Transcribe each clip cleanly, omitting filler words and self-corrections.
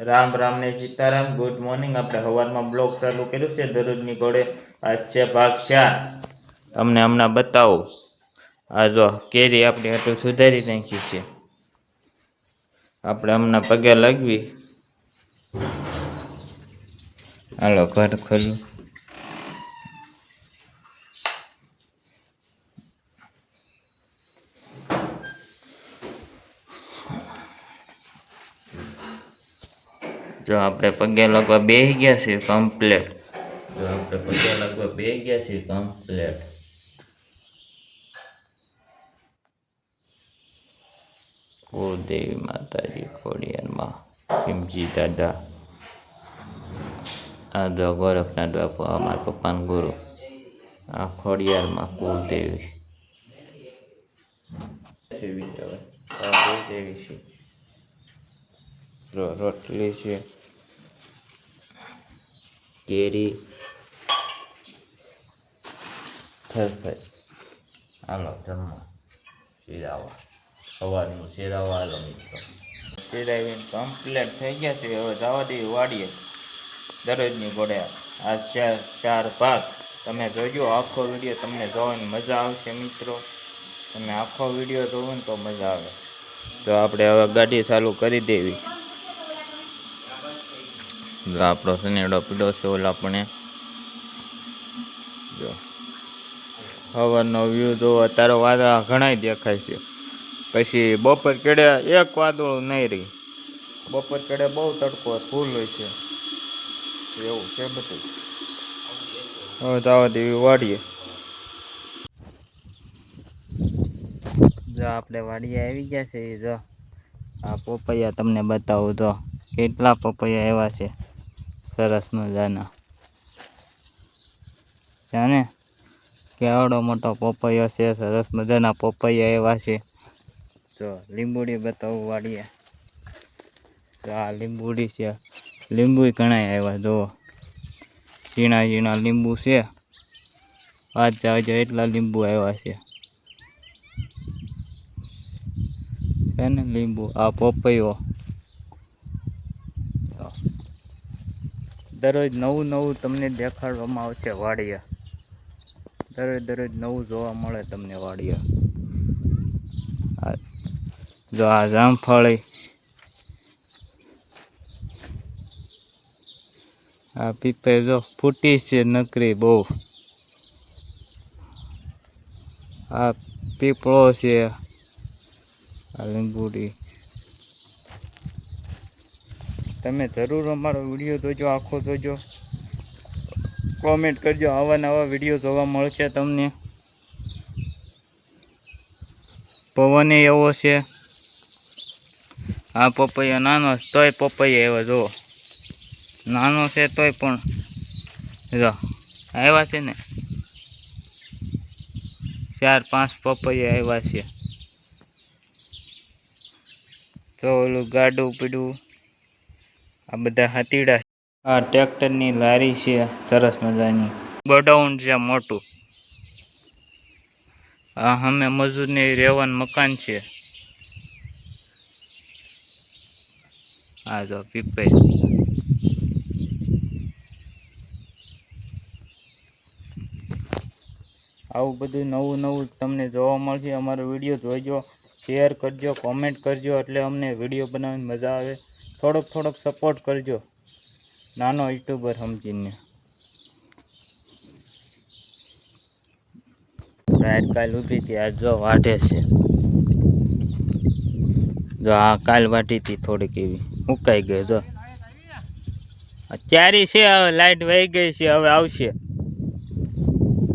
રામ રામ ને Sitaram. Good morning. આપણે સવારમાં બ્લોગ ચાલુ કર્યું છે દરરોજની ઘોડે. આજ છે ભાગ 4. તમને હમણાં બતાવું. આ જો કેરી આપણી આટલું સુધારી નાખી છે. આપણે હમણાં પગે લાગવી. હાલો ઘર ખોલ્યું. જો આપણે પગે લાગવા બેસી ગયા છે કમ્પ્લેટ. જો આપણે પગે લાગવા બેસી ગયા છે કમ્પ્લેટ. કુળદેવી માતાજી ખોડિયારમાં ભીમજી દાદા. આ જો ગોરખનાથ બાપુ, અમારા પપ્પાના ગુરુ. આ ખોડિયારમાં કુળદેવી કુળદેવી છે. રોટલી છે, કેરી હાલો જમવા શીરાવા. સવારનું શીરાવા હાલો મિત્રો. શીરાવીને કમ્પ્લીટ થઈ ગયા છે. હવે જવા દઈએ વાડીએ દરરોજની ઘોડે. આ 4 ભાગ. તમે જોજો આખો વિડીયો, તમને જોવાની મજા આવશે મિત્રો. તમે આખો વિડીયો જોવો ને તો મજા આવે. તો આપણે હવે ગાડી ચાલુ કરી દેવી. જો આપણો સનેડો પીડો છે ઓલા પણ. જો હવાનો વ્યૂ જો. અત્યારે વાદળા ઘણા દેખાય છે. પછી બપોર કેડે એક વાદળું નહીં રહી. બપોર કેડે બહુ તડકો ફૂલ હોય છે. એવું છે બધું. હવે જવા દેવી વાડીએ. જો આપણે વાડીએ આવી ગયા છે. જો આ પપૈયા તમને બતાવું. તો કેટલા પપૈયા એવા છે સરસ મજાના. જાને કેવડો મોટો પપૈયો છે. સરસ મજાના પપૈયા એવા છે. જો લીંબુડી બતાવું વાડીએ. તો આ લીંબુડી છે. લીંબુ ઘણા આવ્યા. જુઓ ઝીણા ઝીણા લીંબુ છે. વાત જાવજો એટલા લીંબુ આવ્યા છે ને લીંબુ. આ પપૈયો. દરરોજ નવું નવું તમને દેખાડવામાં આવશે વાડીએ. દરરોજ નવું જોવા મળે તમને વાડીએ. જો આ જામફળી. આ પીપે જો ફૂટી છે નકરી બહુ. આ પીપળો છે. આ લીંબુડી. તમે જરૂર અમારો વિડીયો જોજો, આખો જોજો. કોમેન્ટ કરજો. આવા નવા વિડીયો જોવા મળશે તમને. પવન એવો છે. આ પપૈયા નાનો તોય પપૈયા એવા જુઓ. નાનો છે તોય પણ જો આવ્યા છે ને. 4-5 પપૈયા આવ્યા છે. તો ઓલું ગાડું પીડું. આ બધા હાથીડા. આ ટ્રેક્ટરની લારી છે સરસ મજાની. ગોડાઉન છે મોટું. આ અમે મજૂરની રહેવાનું મકાન છે. આ જો પીપે. આવું બધું નવું નવું તમને જોવા મળશે. અમારો વિડીયો જોઈજો, શેર કરજો, કોમેન્ટ કરજો. એટલે અમને વિડીયો બનાવવાની મજા આવે. થોડોક સપોર્ટ કરજો. નાનો યુટ્યુબર સમજીને. કાલ ઊભી હતી. આજ જો વાઢે છે. જો આ કાલ વાઢી હતી થોડીક એવી મુકાઈ ગઈ. જો ક્યારી છે. હવે લાઈટ વહી ગઈ છે. હવે આવશે.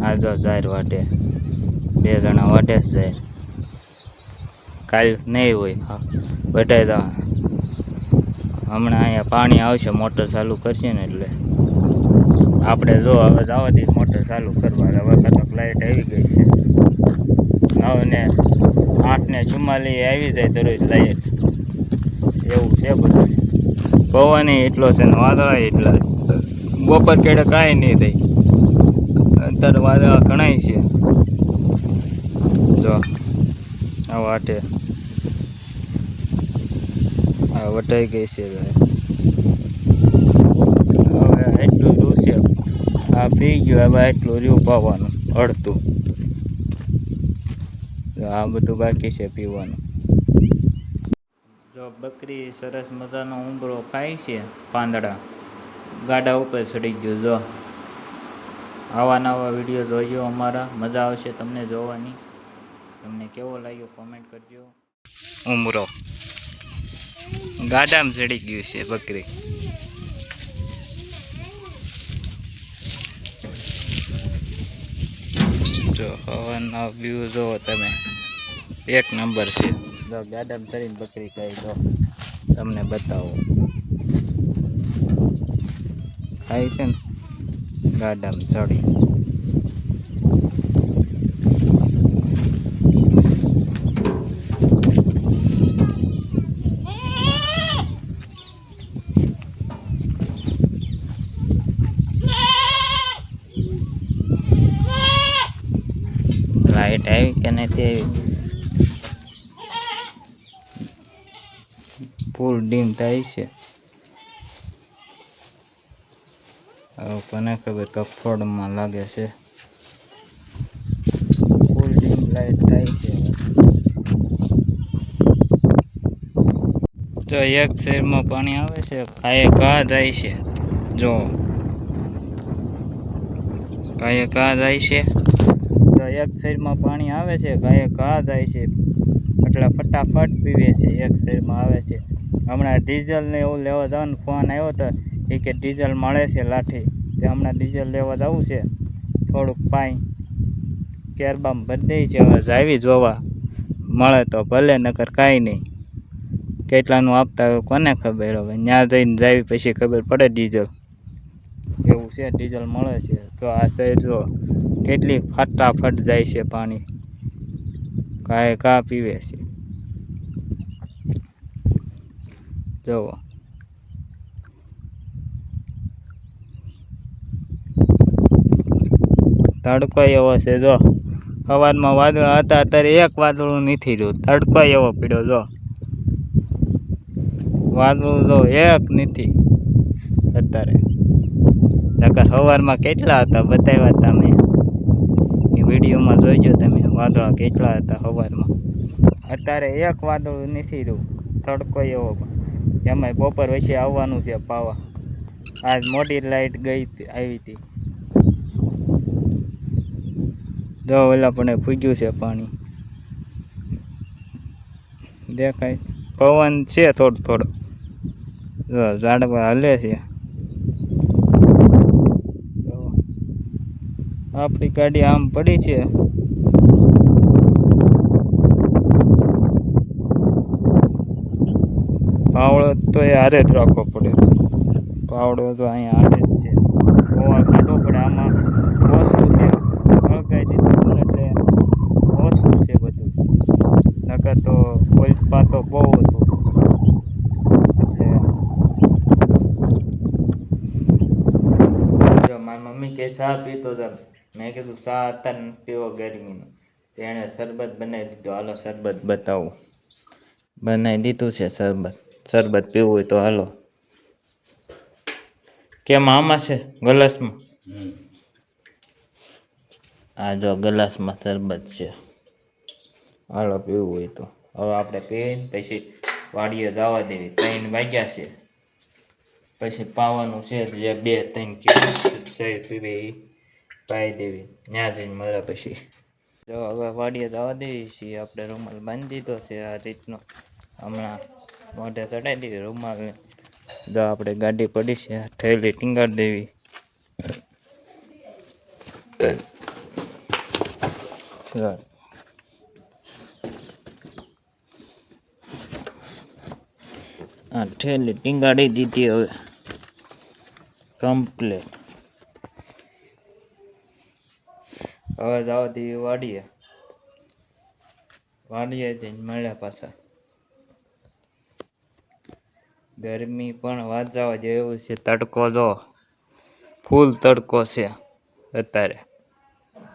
આ જો જાહેર વાટે 2 જણા વાટે જ જાય. કાલ નહીં હોય. હા બધા જવા. હમણાં અહીંયા પાણી આવશે. મોટર ચાલુ કરશે ને એટલે આપણે જો હવે જવા દઈએ મોટર ચાલુ કરવા. હવે કદાચ લાઈટ આવી ગઈ છે. હવે ને 8:44 આવી જાય દરરોજ લાઈટ. એવું છે બધું. પવન એટલો છે ને વાદળા એટલા છે. બપોર કેડે કાંઈ નહીં થઈ. અત્યારે વાદળા ઘણાય છે. જો આ વાટે આ વટાઈ ગઈ છે. આ પી ગયું, હવે એટલું રહ્યું પાવાનું અડધું. આ બધું બાકી છે પીવાનું. જો બકરી સરસ મજાનો ઉંબરો ખાય છે, પાંદડા ગાડા ઉપર ચડી ગયું. જો આવા નવા વિડીયો જોઈજો અમારા, મજા આવશે તમને જોવાની. તમને કેવો લાગ્યો કોમેન્ટ કરજો. ઉમરો ગાડામાં ચડી ગયું છે બકરી. જો હવાના વ્યૂ જોવો તમે, એક નંબર છે. જો ગાડામાં ચડીને બકરી ખાઈ, જો તમને બતાવો. ખાય છે ને ગાડામાં ચડી. લાઈટ આવી કે નથી આવી? ફૂલ ડીમ થાય છે. હવે કોને ખબર, કફોડમાં લાગે છે. ફૂલ ડીમ લાઈટ થાય છે. તો એક શહેરમાં પાણી આવે છે, કાંઈ ઘા જાય છે. જો કાંઈ ઘા જાય છે. તો એક સાઈડમાં પાણી આવે છે, ગાયે ઘા જાય છે, એટલે ફટાફટ પીવે છે. એક સાઈડમાં આવે છે. હમણાં ડીઝલ ને એવું લેવા જવાનું ફોન આવ્યો તો, એ કે ડીઝલ મળે છે લાઠી, તે હમણાં ડીઝલ લેવા જવું છે. થોડુંક પાઈ કેરબામાં ભરી દઈ છે. હવે જાવી જોવા મળે તો ભલે, નકર કાંઈ નહીં. કેટલાનું આપતા હોય કોને ખબર. હવે ત્યાં જઈને જાવી પછી ખબર પડે ડીઝલ એવું છે. ડીઝલ મળે છે. તો આ સાઈડ જો કેટલી ફટાફટ જાય છે પાણી, કાંઈ ઘા પીવે છે. જુઓ તડકો એવો છે. જો સવારમાં વાદળા હતા, અત્યારે એક વાદળું નથી રહ્યું. તડકો એવો પીડ્યો. જો વાદળું જો એક નથી અત્યારે. નકર સવારમાં કેટલા હતા બતાવ્યા તમે એ વિડીયોમાં જોઈજો તમે, વાદળા કેટલા હતા સવારમાં. અત્યારે એક વાદળું નથી રહ્યું. તડકો એવો. એમાંય બપોર વચ્ચે આવવાનું છે પાવા. આજ મોટી લાઈટ આવી હતી. જો ઓલા પણ ફૂગ્યું છે પાણી, દેખાય. પવન છે થોડો થોડો. જો ઝાડવા હલે છે. આપણી ગાડી આમ પડી છે. પાવડો તો એ હારે જ રાખવો પડે. પાવડો તો અહીંયા હારે જ છે. ઓવા કાઢવો પડે. આમાં ઓછું છે, હળગાઈ દીધું એટલે ઓછું છે બધું. નકર તો કોલ્પા તો બહુ હતું. એટલે જો મારી મમ્મી કે ચા પીતો હતા, મેં કીધું ચા અત્યારે પીવો ગરમીમાં. એણે શરબત બનાવી દીધું. હાલો શરબત બતાવું. બનાવી દીધું છે શરબત. શરબત પીવું હોય તો હાલો. કેમ આમાં છે ગ્લાસમાં? આ જો ગ્લાસમાં શરબત છે, હાલો પીવું હોય તો. હવે આપણે પીને પછી વાડીએ જવા દેવી. 3 વાગ્યા છે. પછી પાવાનું છે, જે 2-3 કિલો પીવે એ પાઈ દેવી. ત્યાં જઈને મળે પછી. જો હવે વાડીએ જવા દેવી છીએ. આપણે રૂમાલ બાંધી દીધો છે આ રીતનો. હમણાં મોઢે ચડાવી દેવી રૂમાલને. જો આપણે ગાડી પડી છે, થેલી ટીંગાડી દેવી. આ થેલી ટીંગાડી દીધી. હવે કમ્પ્લેટ. હવે જવા દેવી વાડીએ. વાડીએ જઈને મળ્યા પાછા. ગરમી પણ વાત જવા જેવું છે. તડકો જો ફૂલ તડકો છે અત્યારે.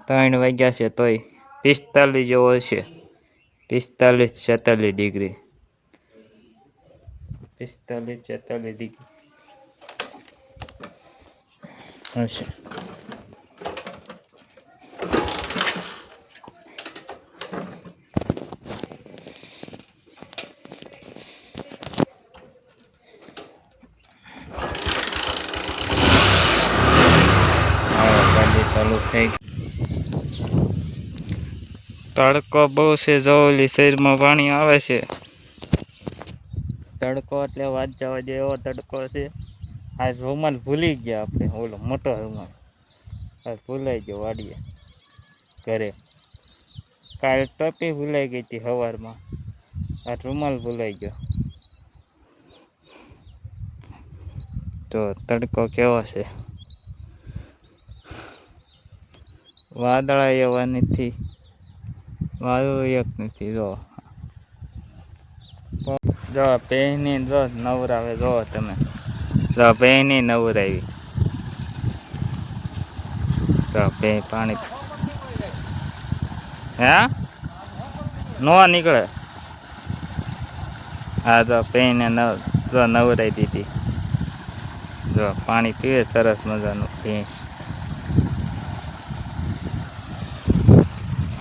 3 વાગ્યા છે તોય 45 જેવો છે. 45-46 ડિગ્રી. 45-46 ડિગ્રી હશે. ચાલુ થઈ ગયું. તડકો બહુ છે, જોવલી શરીરમાં પાણી આવે છે. તડકો એટલે વાત જવા દે એવો તડકો છે. આ રૂમાલ ભૂલી ગયા આપણે, ઓલો મોટો રૂમાલ ભૂલાઈ ગયો વાડીએ ઘરે. કાલ ટોપી ભૂલાઈ ગઈ હતી સવારમાં, આ રૂમાલ ભૂલાઈ ગયો. તો તડકો કેવો છે, વાદળા એવા નથી, વાદળો એક નથી. જો પહેની જો નવરાવે, જો તમે જો પહેની નવરાવી, તો બે પાણી હે નો નીકળે. હા જો પહેને જો નવરાઈ દીધી, જો પાણી પીવે સરસ મજાનું ભેંસ.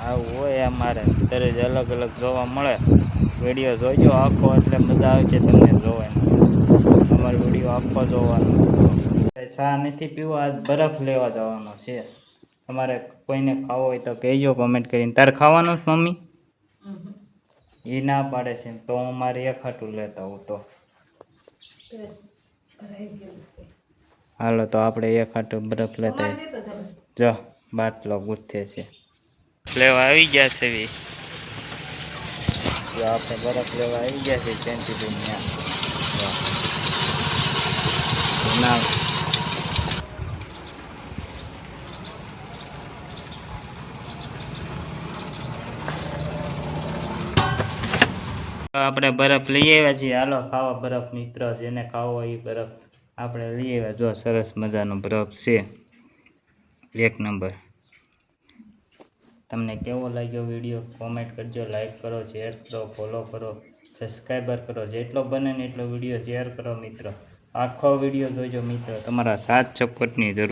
આવું હોય અમારે દરરોજ અલગ અલગ જોવા મળે. વિડીયો જોઈજો આખો, એટલે મજા આવે છે તમને જોવાની. અમારો વિડીયો આખો જોવાનો. ચા નથી પીવો, આજ બરફ લેવા જવાનો છે. તમારે કોઈને ખાવો હોય તો કહેજો કોમેન્ટ કરીને. તારે ખાવાનું જ મમ્મી? એ ના પાડે છે, તો હું મારે એક હાટું લેતા હું તો. હાલો તો આપણે એક હાટું બરફ લેતા જો બાટલો ગુથે છે. લેવા આવી ગયા છે. જો આપણે બરફ લેવા આવી ગયા છે શાંતિભાઈ ત્યાં. આપણે બરફ લઈ આવ્યા છીએ. હાલો ખાવા બરફ મિત્ર, જેને ખાવો હોય એ બરફ આપણે લઈ આવ્યા. જો સરસ મજાનો બરફ છે, એક નંબર. તમને કેવો લાગ્યો વિડીયો કોમેન્ટ કરજો, લાઈક કરો, શેર કરો, ફોલો કરો, સબસ્ક્રાઈબર કરો. જેટલો બને ને એટલો વિડીયો શેર કરો મિત્રો. આખો વિડીયો જોઈજો મિત્રો, તમારા સાથ સપોર્ટની જરૂર.